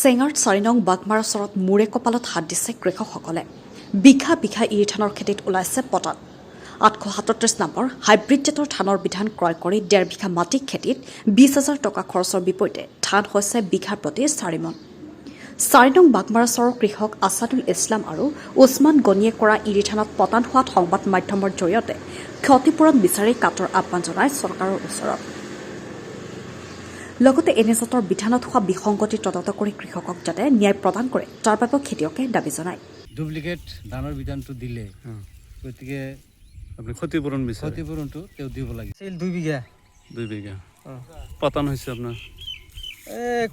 চেঙাৰত ৪ নং বাগমাৰা চৰত মূৰে কপালত হাত দিছে কৃষকসকলে। বিঘা বিঘা ইৰি ধানৰ খেতিত ওলাইছে পতান। ৮৩৭ নম্বৰ হাইব্ৰিড জাতৰ ধানৰ বিধান ক্ৰয় কৰি ১.৫ বিঘা মাটি খেতিত ২০,০০০ টকা খৰচৰ বিপৰীতে ধান হৈছে বিঘা প্ৰতি ৪ মন। ৪ নং বাগমাৰা চৰৰ কৃষক আছাদুল ইছলাম আৰু ওছমান গনিয়ে কৰা ইৰি ধানত পতান হোৱাত সংবাদ মাধ্যমৰ জৰিয়তে ক্ষতিপূৰণ বিচাৰি কাটৰ আহ্বান জনায় চৰকাৰৰ ওচৰত। লগতে এনে জাতৰ বিধানত হোৱা বিসংগতি তদন্ত কৰি কৃষকক যাতে ন্যায় প্ৰদান কৰে তাৰ বাবে খেতিয়কে দাবী জনায়। ডুপ্লিকেট ধানৰ বিধানটো দিলে গতিকে আপুনি ক্ষতিপূৰণটো তেওঁ দিব লাগিব। 2 বিঘা 2 বিঘা পতান হৈছে আপোনাৰ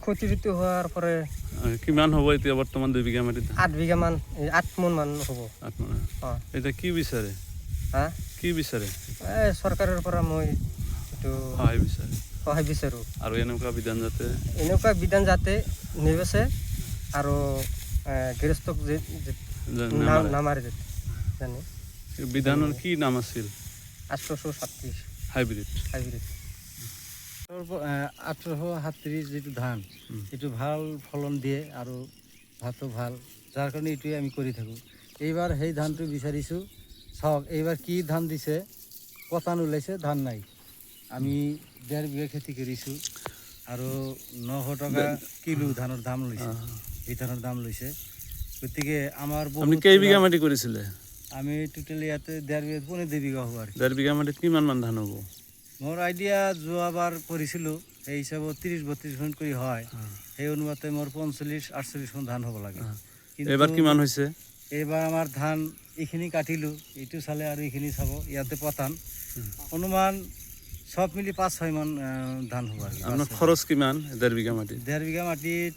ক্ষতিটো হোৱাৰ পৰে কিমান হ'ব এতিয়া বৰ্তমান 2 বিঘা মাটিত? 8 বিঘা মান 8 মন মান হ'ব। 8 মন। এতিয়া কি বিচাৰে? কি বিচাৰে? চৰকাৰৰ পৰা মই এইটো সহায় বিচাৰোঁ আৰু এনেকুৱা বিধান যাতে নিবেচে আৰু গৃহস্থক নামাৰে জানে। বিধানৰ কি নাম আছিল? 837 হাইব্ৰিড 837 যিটো ধান এইটো ভাল ফলন দিয়ে আৰু ভাতো ভাল, যাৰ কাৰণে এইটোৱে আমি কৰি থাকোঁ। এইবাৰ সেই ধানটো বিচাৰিছোঁ। চাওক এইবাৰ কি ধান দিছে, পতান ওলাইছে, ধান নাই। আমি 1.5 বিঘা খেতি কৰিছোঁ আৰু 900 টকা কিলো ধানৰ দাম লৈছে। এই ধানৰ দাম লৈছে। গতিকে আমাৰ কেই বিঘা মাটি কৰিছিলে? আমি টোটেলি ইয়াতে 1.5 বিঘা 2.5 বিঘা হ'ব আৰু 1.5 বিঘা মাটিত কিমান মান ধান হ'ব? মোৰ আইডিয়া যোৱাবাৰ কৰিছিলোঁ সেই হিচাপত 30-32 মান কৰি হয়। সেই অনুপাতে মোৰ 45-48 মান ধান হ'ব লাগে। এইবাৰ কিমান হৈছে? এইবাৰ আমাৰ ধান এইখিনি কাটিলোঁ, এইটো চালে আৰু এইখিনি চাব, ইয়াতে পতান অনুমান সব মিলি 5-6 মান ধান হ'ব আৰু। আপোনাৰ খৰচ কিমান 1.5 বিঘা মাটিত? 1.5 বিঘা মাটিত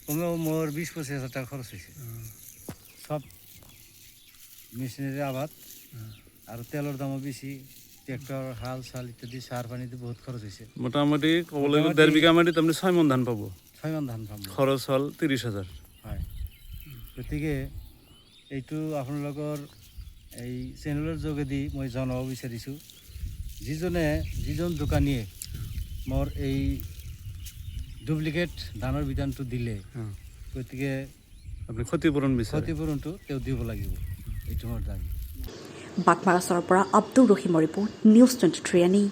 কমেও মোৰ 20-25 হাজাৰ টকা খৰচ হৈছে। সব মেচিনেৰী আবাদ আৰু তেলৰ দামো বেছি, ট্ৰেক্টৰ হাল চাল ইত্যাদি সাৰ পানীটো বহুত খৰচ হৈছে। মোটামুটি ক'বলৈ গ'লে 1.5 বিঘা মাটিত আপুনি 6 মন ধান পাব। 6 মন ধান পাম। খৰচ হ'ল 30,000। হয়, গতিকে এইটো আপোনালোকৰ এই চেনেলৰ যোগেদি মই জনাব বিচাৰিছোঁ, যিজন দোকানীয়ে মোৰ এই ডুপ্লিকেট ধানৰ বিধানটো দিলে গতিকে আপুনি ক্ষতিপূৰণটো তেওঁ দিব লাগিব, এইটো মোৰ দাবী। বাগমাৰা চৰৰ পৰা আব্দুৰ ৰহিমৰ ৰিপৰ্ট, নিউজ 23 আনি।